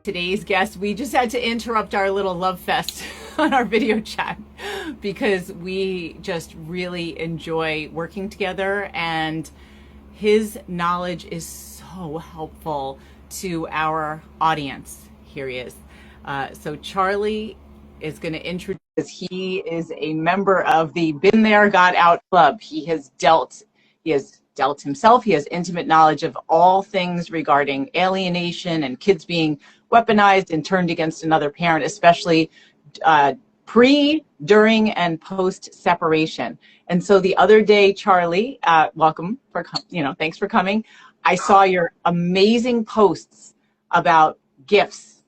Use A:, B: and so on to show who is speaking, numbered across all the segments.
A: Today's guest, we just had to interrupt our little love fest on our video chat because we just really enjoy working together, and his knowledge is so helpful to our audience. Here he is. So Charlie is going to introduce. He is a member of the Been There, Got Out Club. He has dealt himself. He has intimate knowledge of all things regarding alienation and kids being weaponized and turned against another parent, especially pre, during, and post separation. And so the other day, Charlie, welcome for thanks for coming. I saw your amazing posts about gifts,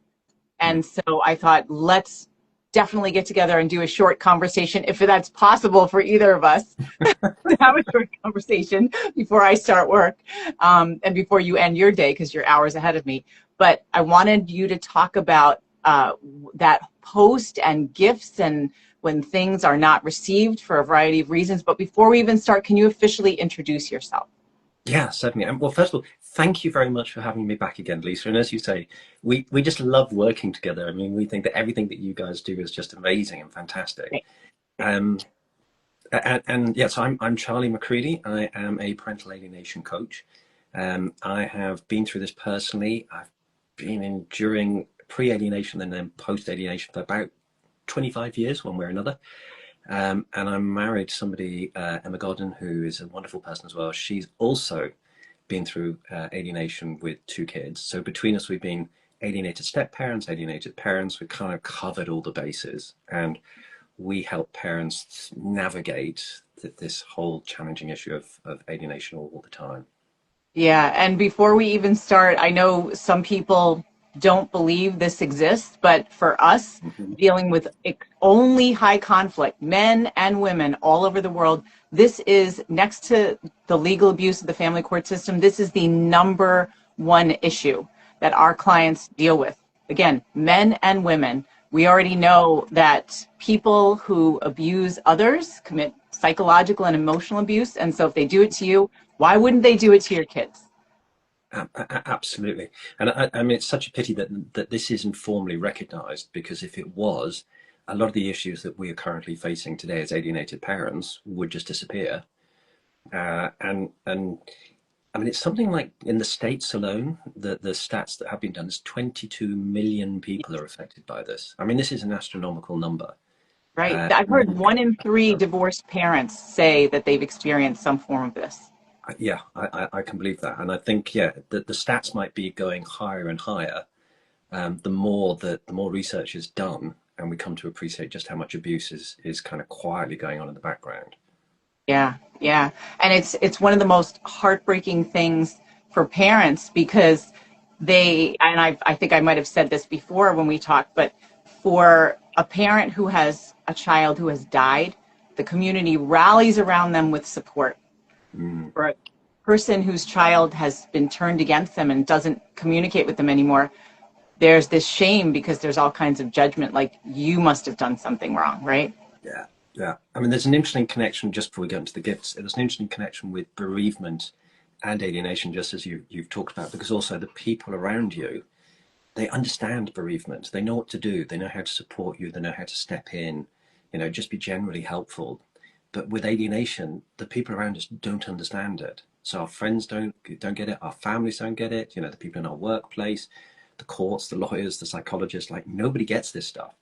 A: and so I thought, let's definitely get together and do a short conversation, if that's possible for either of us, to have a short conversation before I start work, and before you end your day, because you're hours ahead of me. But I wanted you to talk about that post and gifts and when things are not received for a variety of reasons. But before we even start, can you officially introduce yourself?
B: Yeah, certainly. Well, first of all, thank you very much for having me back again, Lisa. And as you say, we just love working together. I mean, we think that everything that you guys do is just amazing and fantastic.
A: Right.
B: And yes, I'm Charlie McCready. I am a parental alienation coach. I have been through this personally. I've been enduring pre-alienation and then post-alienation for about 25 years, one way or another. And I'm married to somebody, Emma Godden, who is a wonderful person as well. She's also been through alienation with 2 kids. So between us, we've been alienated step-parents, alienated parents. We've kind of covered all the bases. And we help parents navigate this whole challenging issue of alienation all the time.
A: Yeah, and before we even start, I know some people don't believe this exists, but for us, dealing with only high conflict, men and women all over the world, this is, next to the legal abuse of the family court system, this is the #1 issue that our clients deal with. Again, men and women. We already know that people who abuse others commit psychological and emotional abuse, and so if they do it to you, why wouldn't they do it to your kids?
B: Absolutely. And I mean, it's such a pity that this isn't formally recognized, because if it was, a lot of the issues that we are currently facing today as alienated parents would just disappear. And I mean, it's something like, in the States alone, the stats that have been done is 22 million people are affected by this. I mean, this is an astronomical number.
A: Right. I've heard 1 in 3 divorced parents say that they've experienced some form of this.
B: Yeah, I can believe that. And I think, yeah, the stats might be going higher and higher, the more research is done, and we come to appreciate just how much abuse is kind of quietly going on in the background.
A: Yeah, yeah. And it's one of the most heartbreaking things for parents, because I think I might have said this before when we talked, but for a parent who has a child who has died, the community rallies around them with support. For a person whose child has been turned against them and doesn't communicate with them anymore, there's this shame, because there's all kinds of judgment, like, you must have done something wrong, right?
B: Yeah, yeah. I mean, there's an interesting connection, just before we get into the gifts, there's an interesting connection with bereavement and alienation, just as you've talked about, because also the people around you, they understand bereavement. They know what to do. They know how to support you. They know how to step in, just be generally helpful. But with alienation, the people around us don't understand it. So our friends don't get it. Our families don't get it. The people in our workplace, the courts, the lawyers, the psychologists, like, nobody gets this stuff.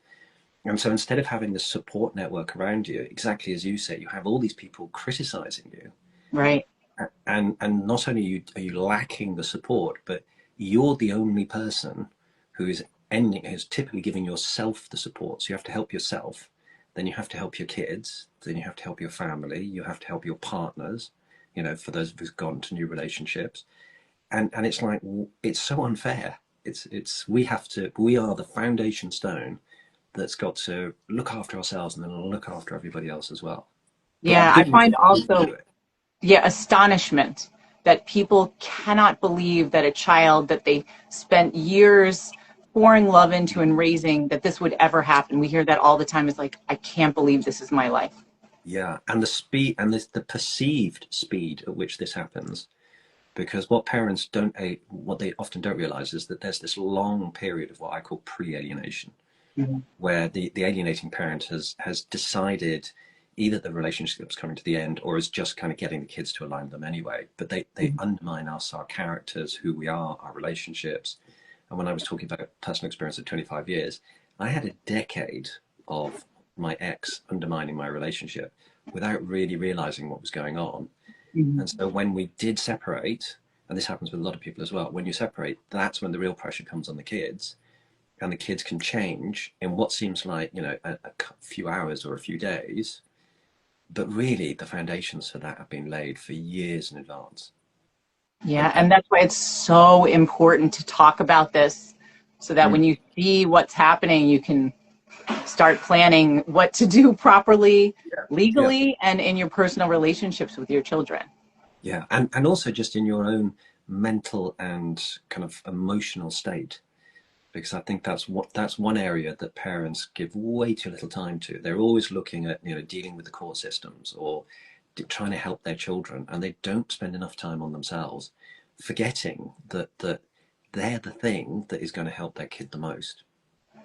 B: And so instead of having the support network around you, exactly as you say, you have all these people criticizing you.
A: Right.
B: And not only are you lacking the support, but you're the only person who's typically giving yourself the support. So you have to help yourself. Then you have to help your kids, then you have to help your family, you have to help your partners, for those who've gone to new relationships. And it's like, it's so unfair. We are the foundation stone that's got to look after ourselves and then look after everybody else as well.
A: Yeah, I find also, astonishment that people cannot believe that a child that they spent years pouring love into and raising, that this would ever happen. We hear that all the time. It's like, I can't believe this is my life.
B: Yeah, and the speed and the perceived speed at which this happens because what they often don't realize is that there's this long period of what I call pre-alienation, where the alienating parent has decided either the relationship's coming to the end or is just kind of getting the kids to align with them anyway. But they undermine us, our characters, who we are, our relationships. And when I was talking about personal experience of 25 years, I had a decade of my ex undermining my relationship without really realizing what was going on. And so when we did separate, and this happens with a lot of people as well, when you separate, that's when the real pressure comes on the kids, and the kids can change in what seems like, a few hours or a few days. But really, the foundations for that have been laid for years in advance.
A: Yeah, and that's why it's so important to talk about this, so that when you see what's happening, you can start planning what to do properly, legally, and in your personal relationships with your children.
B: Yeah, and also just in your own mental and kind of emotional state, because I think that's one area that parents give way too little time to. They're always looking at dealing with the court systems or trying to help their children, and they don't spend enough time on themselves, forgetting that they're the thing that is going to help their kid the most.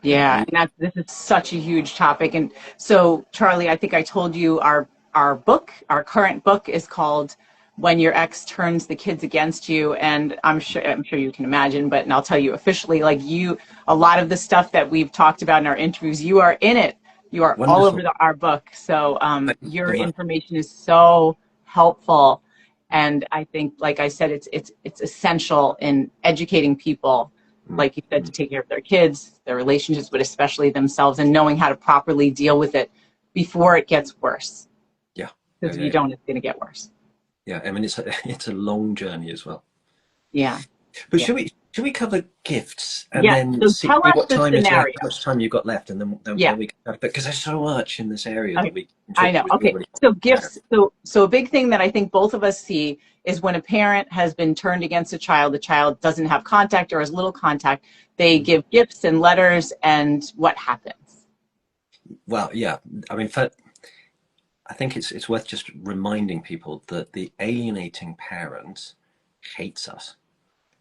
A: Yeah, and this is such a huge topic. And so, Charlie, I think I told you our current book is called When Your Ex Turns the Kids Against You. And I'm sure you can imagine, but and I'll tell you officially, like a lot of the stuff that we've talked about in our interviews, you are in it. You are
B: Wonderful.
A: all over our book. So your information is so helpful. And I think, like I said, it's essential in educating people, like you said, to take care of their kids, their relationships, but especially themselves, and knowing how to properly deal with it before it gets worse.
B: Yeah.
A: Because if you don't, it's going to get worse.
B: Yeah, I mean, it's a long journey as well.
A: Yeah.
B: But should we cover gifts and
A: Yeah.
B: then
A: So
B: see
A: tell us
B: what
A: the
B: time is left,
A: scenario.
B: how much time you've got left, and then we can, because there's so much in this area that we can talk
A: I know.
B: about.
A: Okay. So gifts. So a big thing that I think both of us see is when a parent has been turned against a child, the child doesn't have contact or has little contact, they give gifts and letters, and what happens?
B: Well, yeah. I mean, I think it's worth just reminding people that the alienating parent hates us,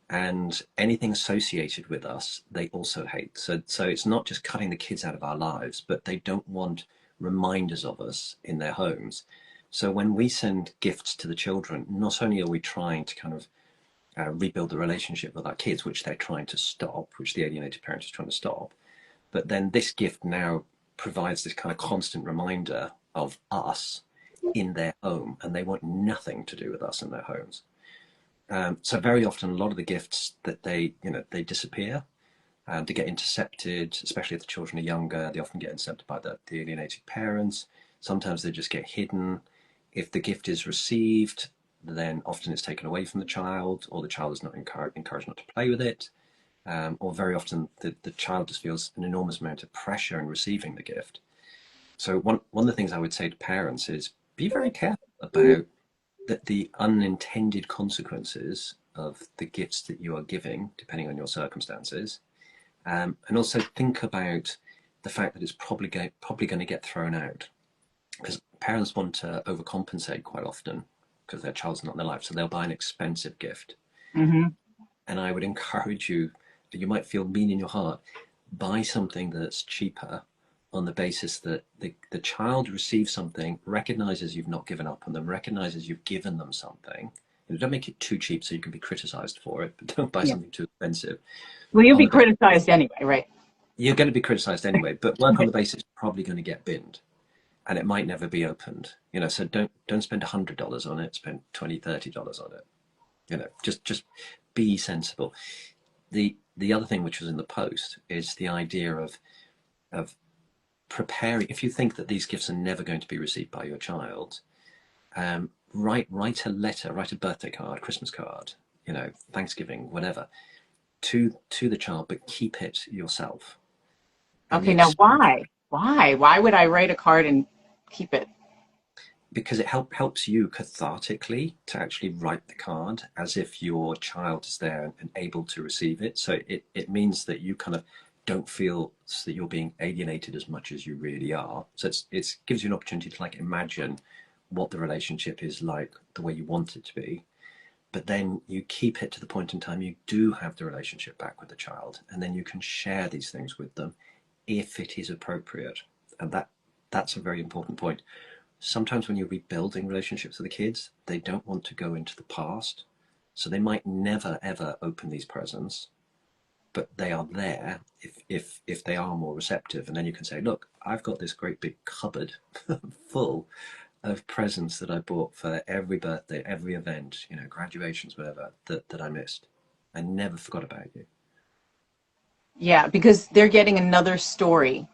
B: and anything associated with us they also hate. So it's not just cutting the kids out of our lives, but they don't want reminders of us in their homes. So when we send gifts to the children, not only are we trying to kind of rebuild the relationship with our kids, which they're trying to stop, which the alienated parent is trying to stop, but then this gift now provides this kind of constant reminder of us in their home, and they want nothing to do with us in their homes. So very often, a lot of the gifts that they disappear, and they get intercepted, especially if the children are younger. They often get intercepted by the alienated parents. Sometimes they just get hidden. If the gift is received, then often it's taken away from the child, or the child is not encouraged not to play with it. Or very often the child just feels an enormous amount of pressure in receiving the gift. So one of the things I would say to parents is be very careful about the unintended consequences of the gifts that you are giving, depending on your circumstances. And also think about the fact that it's probably going to get thrown out, because parents want to overcompensate quite often because their child's not in their life, so they'll buy an expensive gift. And I would encourage you, you might feel mean in your heart, buy something that's cheaper on the basis that the child receives something, recognizes you've not given up on them, recognizes you've given them something. Don't make it too cheap so you can be criticized for it, but don't buy something too expensive.
A: Well, you'll be criticized anyway, right?
B: You're going to be criticized anyway, but work on the basis it's probably going to get binned, and it might never be opened. So don't spend $100 on it. Spend $20, $30 on it. Just be sensible. The other thing, which was in the post, is the idea of preparing. If you think that these gifts are never going to be received by your child, write a letter, write a birthday card, Christmas card, Thanksgiving, whatever, to the child, but keep it yourself.
A: Okay, now why? Why would I write a card and keep it?
B: Because it helps you cathartically to actually write the card as if your child is there and able to receive it. So it means that you kind of don't feel that you're being alienated as much as you really are. So it gives you an opportunity to imagine what the relationship is like, the way you want it to be. but then you keep it to the point in time you do have the relationship back with the child, and then you can share these things with them if it is appropriate. And that's a very important point. Sometimes when you're rebuilding relationships with the kids, they don't want to go into the past. So they might never ever open these presents, but they are there if they are more receptive. And then you can say, look, I've got this great big cupboard full of presents that I bought for every birthday, every event, graduations, whatever, that I missed. I never forgot about you.
A: Yeah, because they're getting another story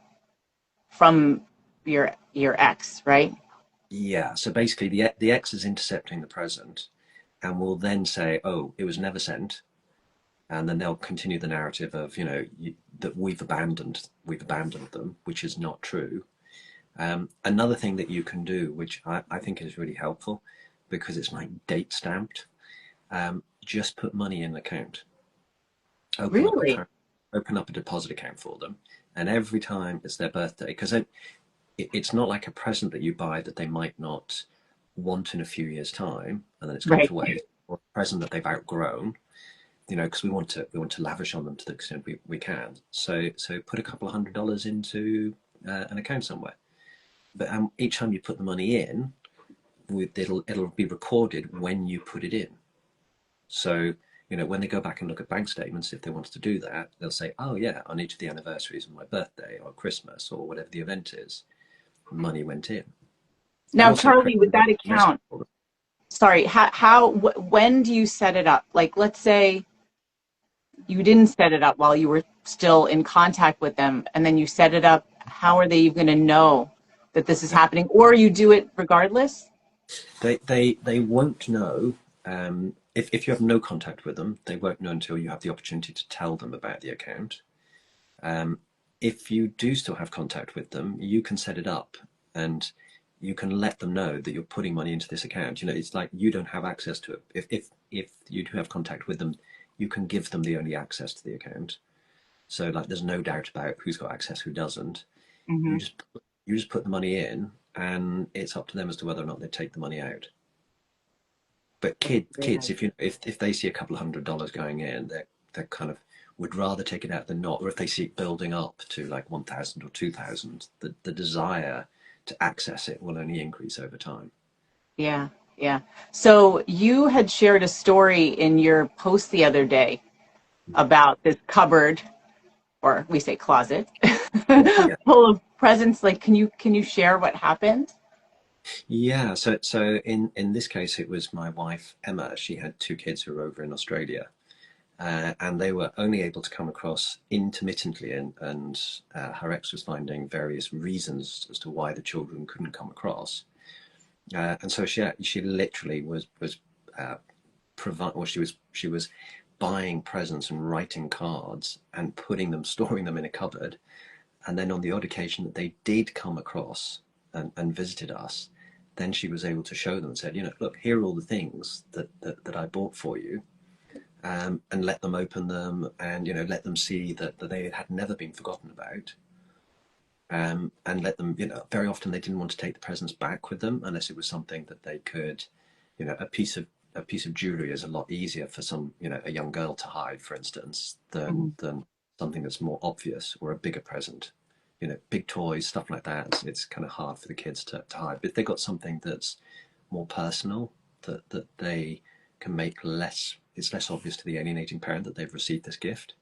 A: from your ex, right?
B: Yeah. So basically, the ex is intercepting the present, and will then say, "Oh, it was never sent," and then they'll continue the narrative of that we've abandoned them, which is not true. Another thing that you can do, which I think is really helpful, because it's like date stamped, just put money in the account. Open up
A: Really?
B: a open up a deposit account for them, and every time it's their birthday, because it's not like a present that you buy that they might not want in a few years' time, and then it's going
A: Right.
B: to waste, or a present that they've outgrown. Because we want to lavish on them to the extent we can. So put a couple of $100 into an account somewhere. But each time you put the money in, it'll be recorded when you put it in. So when they go back and look at bank statements, if they wanted to do that, they'll say, oh yeah, on each of the anniversaries of my birthday or Christmas or whatever the event is, money went in. And
A: Now,
B: also
A: Charlie,
B: create
A: with that
B: a message
A: account,
B: for them.
A: sorry, when do you set it up? Like, let's say you didn't set it up while you were still in contact with them, and then you set it up. How are they going to know that this is happening? Or you do it regardless?
B: They won't know. If you have no contact with them, they won't know until you have the opportunity to tell them about the account. Um, if you do still have contact with them, you can set it up, and you can let them know that you're putting money into this account. It's like you don't have access to it. If you do have contact with them, you can give them the only access to the account. So like, there's no doubt about who's got access, who doesn't.
A: Mm-hmm.
B: You just put the money in, and it's up to them as to whether or not they take the money out. But
A: That's a great
B: kids,
A: idea.
B: if they see a couple of $100 going in, they kind of would rather take it out than not. Or if they see it building up to like 1,000 or 2,000, the desire to access it will only increase over time.
A: Yeah, yeah. So you had shared a story in your post the other day about this cupboard, or we say closet,
B: Yeah.
A: full of presents. Like, can you share what happened?
B: Yeah. So in this case, it was my wife Emma. She had two kids who were over in Australia, and they were only able to come across intermittently, and her ex was finding various reasons as to why the children couldn't come across. And so she literally was she was buying presents and writing cards and putting them, storing them in a cupboard. And then on the odd occasion that they did come across and visited us, then she was able to show them and said, look, here are all the things that I bought for you, and let them open them, and let them see that they had never been forgotten about. And let them, very often they didn't want to take the presents back with them unless it was something that they could, a piece of jewelry is a lot easier for a young girl to hide, for instance, than
A: Mm-hmm.
B: something that's more obvious, or a bigger present. Big toys, stuff like that. It's kind of hard for the kids to hide. But if they've got something that's more personal, that they can make it's less obvious to the alienating parent that they've received this gift.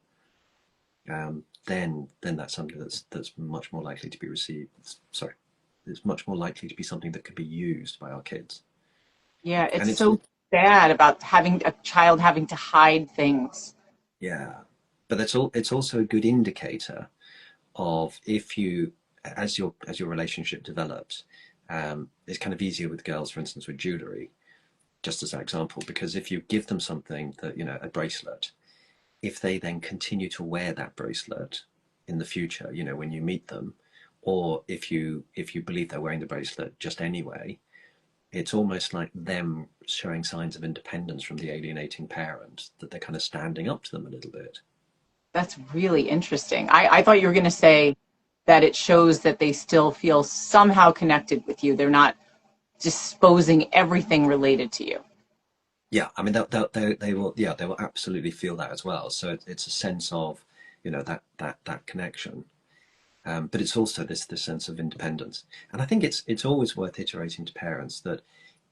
B: Then that's something that's much more likely to be received. Sorry, it's much more likely to be something that could be used by our kids.
A: Yeah,
B: And
A: it's
B: it's
A: so sad about having a child having to hide things.
B: Yeah, but it's also a good indicator of, if you as your relationship develops. It's kind of easier with girls, for instance, with jewelry, just as an example, because if you give them something that, a bracelet, if they then continue to wear that bracelet in the future, when you meet them, or if you believe they're wearing the bracelet just anyway, it's almost like them showing signs of independence from the alienating parent, that they're kind of standing up to them a little bit.
A: That's really interesting. I thought you were going to say that it shows that they still feel somehow connected with you. They're not disposing everything related to you.
B: Yeah, I mean, they will, yeah, they will absolutely feel that as well. So it's a sense of, that connection. But it's also this sense of independence. And I think it's always worth iterating to parents that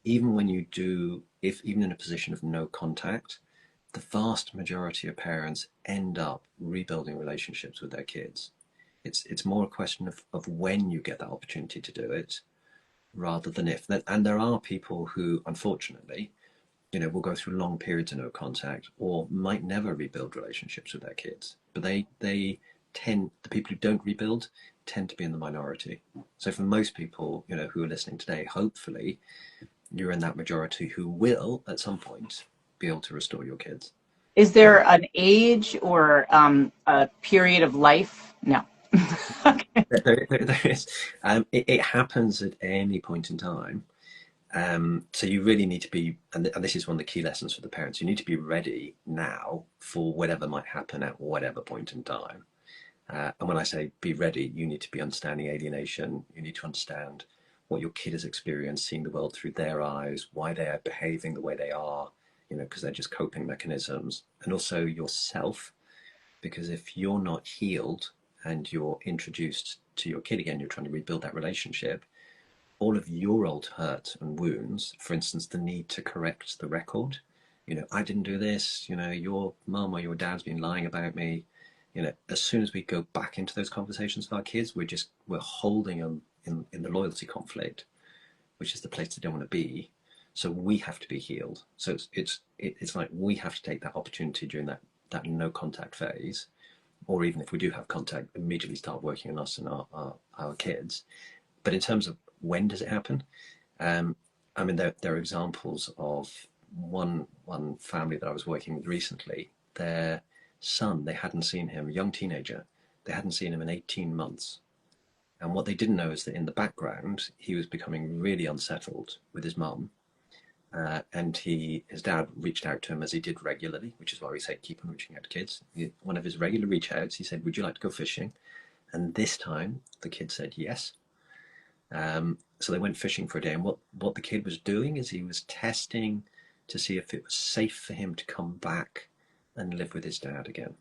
B: even when you do, if even in a position of no contact, the vast majority of parents end up rebuilding relationships with their kids. It's more a question of when you get that opportunity to do it rather than if. And there are people who, unfortunately, will go through long periods of no contact or might never rebuild relationships with their kids. But the people who don't rebuild tend to be in the minority. So for most people, who are listening today, hopefully you're in that majority who will at some point be able to restore your kids.
A: Is there an age or a period of life? No. Okay.
B: There is. It happens at any point in time. So you really need to be, and this is one of the key lessons for the parents, you need to be ready now for whatever might happen at whatever point in time. And when I say be ready, you need to be understanding alienation. You need to understand what your kid has experienced, seeing the world through their eyes, why they are behaving the way they are, because they're just coping mechanisms, and also yourself. Because if you're not healed and you're introduced to your kid again, you're trying to rebuild that relationship, all of your old hurt and wounds, for instance, the need to correct the record, I didn't do this, your mum or your dad's been lying about me, as soon as we go back into those conversations with our kids, we're holding them in the loyalty conflict, which is the place they don't want to be. So we have to be healed. So it's like we have to take that opportunity during that no contact phase, or even if we do have contact, immediately start working on us and our kids. But in terms of when does it happen, I mean, there are examples of one family that I was working with recently. Their son, they hadn't seen him, a young teenager, they hadn't seen him in 18 months. And what they didn't know is that in the background, he was becoming really unsettled with his mum. And his dad reached out to him as he did regularly, which is why we say keep on reaching out to kids. One of his regular reach outs, he said, "Would you like to go fishing?" And this time the kid said yes. So they went fishing for a day. And what the kid was doing is he was testing to see if it was safe for him to come back and live with his dad again.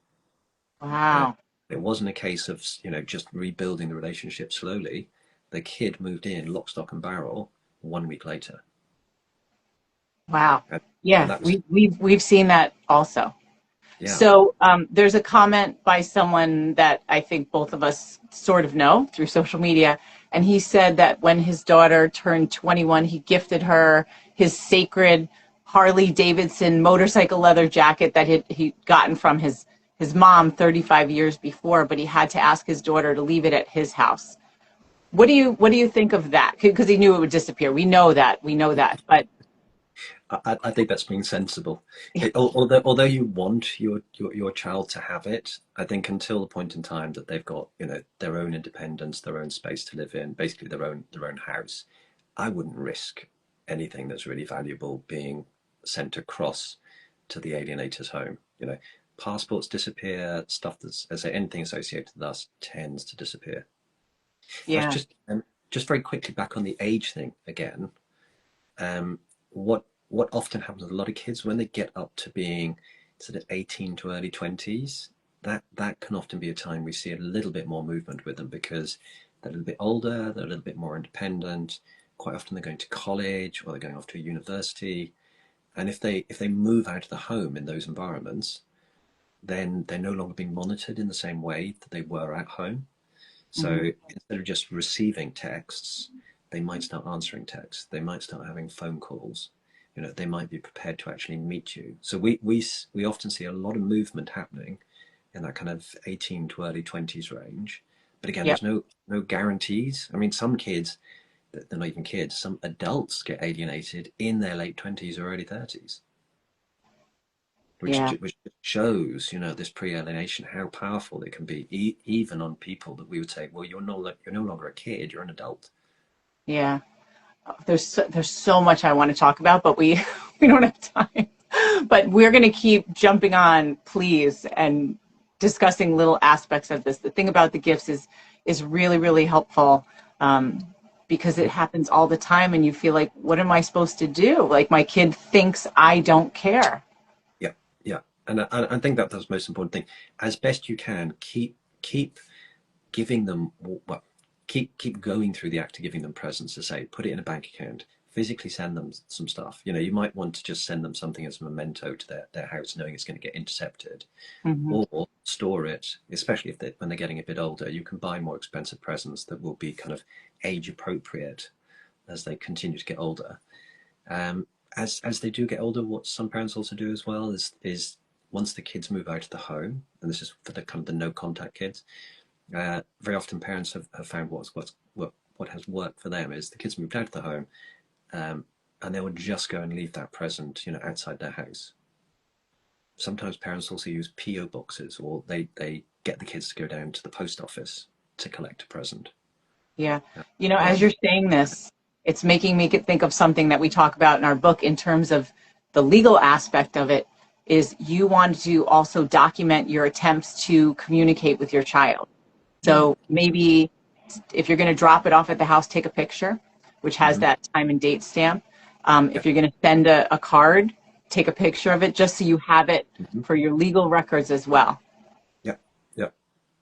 A: Wow.
B: It wasn't a case of, just rebuilding the relationship slowly. The kid moved in lock, stock, and barrel 1 week later.
A: Wow.
B: And
A: Yeah,
B: that was,
A: we've seen that also.
B: yeah.
A: So there's a comment by someone that I think both of us sort of know through social media. And he said that when his daughter turned 21, he gifted her his sacred Harley Davidson motorcycle leather jacket that he'd gotten from his mom 35 years before, but he had to ask his daughter to leave it at his house. What do you think of that? Because he knew it would disappear. We know that. But
B: I think that's being sensible. Although you want your child to have it, I think until the point in time that they've got their own independence, their own space to live in, basically their own house, I wouldn't risk anything that's really valuable being sent across to the alienator's home. Passports disappear, stuff that's, as I say, anything associated with us tends to disappear. I was
A: yeah,
B: just very quickly back on the age thing again. What often happens with a lot of kids when they get up to being sort of 18 to early 20s, that can often be a time we see a little bit more movement with them because they're a little bit older, they're a little bit more independent. Quite often they're going to college or they're going off to a university. And if they move out of the home in those environments, then they're no longer being monitored in the same way that they were at home. So
A: mhm,
B: instead of just receiving texts, they might start answering texts. They might start having phone calls. They might be prepared to actually meet you. So we often see a lot of movement happening in that kind of 18 to early 20s range. But again,
A: yep,
B: there's no guarantees. I mean, some kids, they're not even kids. Some adults get alienated in their late 20s or early 30s,
A: yeah,
B: which shows this pre-alienation how powerful it can be, even on people that we would say, well, you're no longer a kid, you're an adult.
A: yeah. There's so much I want to talk about, but we we don't have time. But we're going to keep jumping on, please, and discussing little aspects of this. The thing about the gifts is really really helpful because it happens all the time, and you feel like, what am I supposed to do? Like, my kid thinks I don't care.
B: Yeah, yeah. And I think that that's the most important thing. As best you can, keep giving them, well, keep going through the act of giving them presents. To say, put it in a bank account, physically send them some stuff. You know, you might want to just send them something as a memento to their house, knowing it's going to get intercepted,
A: Mm-hmm.
B: or store it, especially if when they're getting a bit older. You can buy more expensive presents that will be kind of age appropriate as they continue to get older. As they do get older, what some parents also do as well is once the kids move out of the home, and this is for the kind of the no contact kids, very often parents have found what has worked for them is the kids moved out of the home, and they would just go and leave that present, you know, outside their house. Sometimes parents also use PO boxes, or they get the kids to go down to the post office to collect a present.
A: Yeah.
B: Uh,
A: You know,
B: yeah,
A: as you're saying this, it's making me think of something that we talk about in our book in terms of the legal aspect of it, is you want to also document your attempts to communicate with your child.
B: mm,
A: So maybe if you're going to drop it off at the house, take a picture, which has
B: mm-hmm,
A: that time and date stamp.
B: yeah,
A: If you're going to send a card, take a picture of it just so you have it
B: mm-hmm,
A: for your legal records as well.
B: yeah, yeah.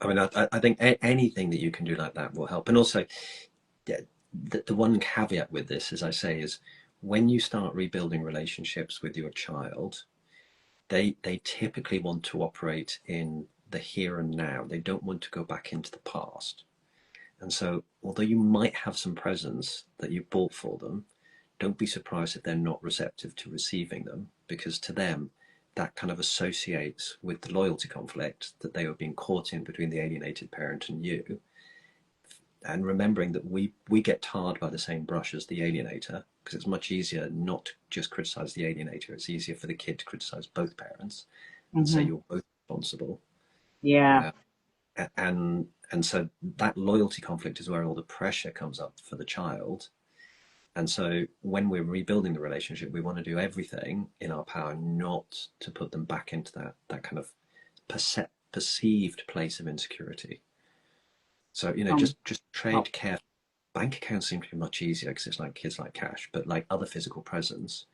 B: I mean, I think anything that you can do like that will help. And also, yeah, the one caveat with this, as I say, is when you start rebuilding relationships with your child, they typically want to operate in the here and now. They don't want to go back into the past. And so, although you might have some presents that you bought for them, don't be surprised if they're not receptive to receiving them, because to them, that kind of associates with the loyalty conflict that they were being caught in between the alienated parent and you. And remembering that we get tarred by the same brush as the alienator, because it's much easier not to just criticize the alienator. It's easier for the kid to criticize both parents and say
A: Hmm.
B: you're both responsible.
A: Yeah.
B: Uh, and so that loyalty conflict is where all the pressure comes up for the child. And so when we're rebuilding the relationship, we want to do everything in our power not to put them back into that kind of perceived place of insecurity. So, you know,
A: Um,
B: just
A: oh,
B: trade care. Bank accounts seem to be much easier because it's like kids like cash, but like other physical presents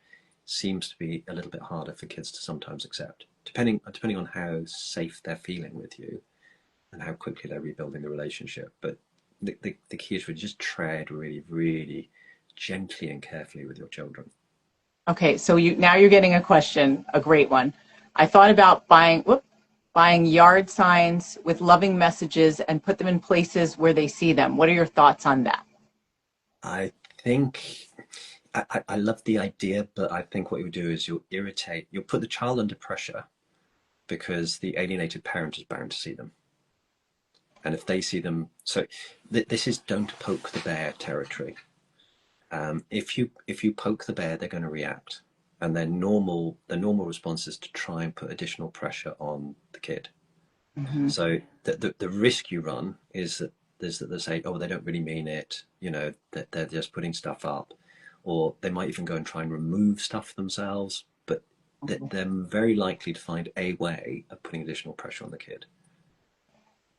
B: seems to be a little bit harder for kids to sometimes accept, depending on how safe they're feeling with you and how quickly they're rebuilding the relationship. But the key is really just tread really, really gently and carefully with your children.
A: okay, so you're getting a question, a great one. I thought about buying yard signs with loving messages and put them in places where they see them. What are your thoughts on that?
B: I think I love the idea, but I think what you do is you'll put the child under pressure because the alienated parent is bound to see them. And if they see them, so this is don't poke the bear territory. If you poke the bear, they're going to react, and their normal response is to try and put additional pressure on the kid.
A: Hmm.
B: So the risk you run is that they say, oh, they don't really mean it, you know, that they're just putting stuff up, or they might even go and try and remove stuff themselves. But they're very likely to find a way of putting additional pressure on the kid.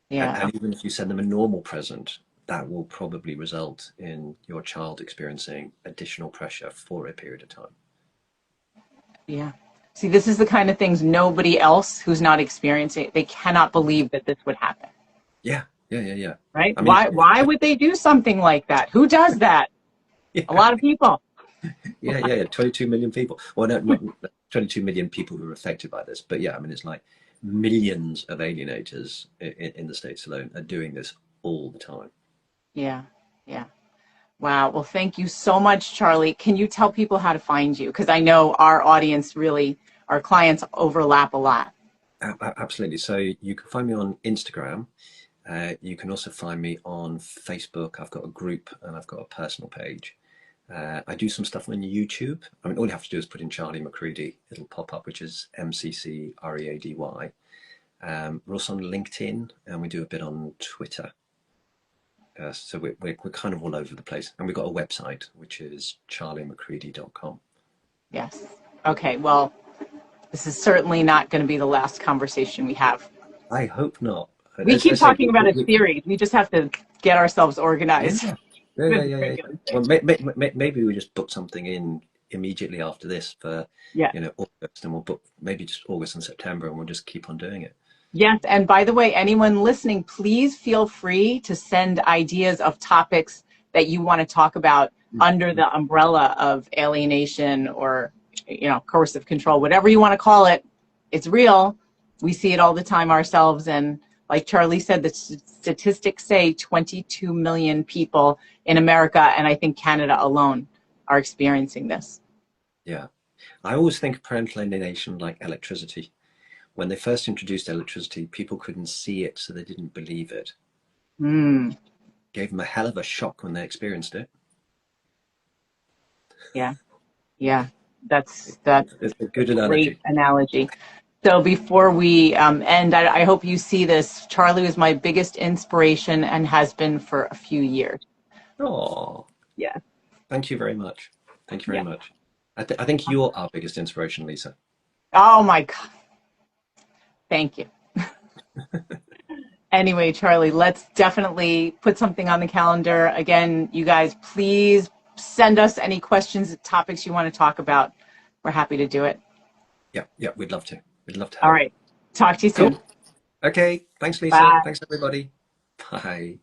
A: Yeah.
B: And even if you send them a normal present, that will probably result in your child experiencing additional pressure for a period of time.
A: Yeah. See, this is the kind of things nobody else who's not experiencing it, they cannot believe that this would happen,
B: Yeah, yeah, yeah, yeah.
A: right?
B: I mean,
A: Why would they do something like that? Who does that? A
B: yeah,
A: lot of people.
B: yeah, yeah, yeah. 22 million people. Well, no, not 22 million people who are affected by this, but yeah, I mean, it's like millions of alienators in the States alone are doing this all the time.
A: Yeah. Yeah. Wow. Well, thank you so much, Charlie. Can you tell people how to find you? Because I know our audience really, our clients overlap a lot.
B: Absolutely. So you can find me on Instagram. You can also find me on Facebook. I've got a group and I've got a personal page. I do some stuff on YouTube. I mean, all you have to do is put in Charlie McCready. It'll pop up, which is MCCREADY. We're also on LinkedIn and we do a bit on Twitter. So we're kind of all over the place. And we've got a website, which is charliemccready.com.
A: Yes. Okay. Well, this is certainly not going to be the last conversation we have.
B: I hope not.
A: We
B: As I
A: keep
B: say,
A: talking about a series. We just have to get ourselves organized.
B: yeah, Yeah, yeah,
A: This is
B: yeah, yeah,
A: great.
B: yeah. Well, maybe we just book something in immediately after this for,
A: Yeah.
B: August, and we'll book maybe just August and September, and we'll just keep on doing it.
A: Yes, and by the way, anyone listening, please feel free to send ideas of topics that you want to talk about under the umbrella of alienation or, coercive control, whatever you want to call it. It's real. We see it all the time ourselves. And like Charlie said, the statistics say 22 million people in America, and I think Canada alone, are experiencing this.
B: Yeah. I always think of parental alienation like electricity. When they first introduced electricity, people couldn't see it, so they didn't believe it.
A: Mm,
B: Gave them a hell of a shock when they experienced it.
A: yeah, yeah, that's
B: It's a good
A: great
B: analogy.
A: analogy. So before we end, I hope you see this. Charlie was my biggest inspiration and has been for a few years.
B: Oh,
A: Yeah,
B: thank you very much. Thank you very
A: yeah.
B: much. I think you're our biggest inspiration, Lisa.
A: Oh my God. Thank you. Anyway, Charlie, let's definitely put something on the calendar. Again, you guys, please send us any questions, topics you want to talk about. We're happy to do it.
B: Yeah, yeah, we'd love to. We'd love to
A: All
B: help.
A: right. Talk to you
B: Cool.
A: soon.
B: Okay. Thanks, Lisa.
A: Bye.
B: Thanks, everybody. Bye.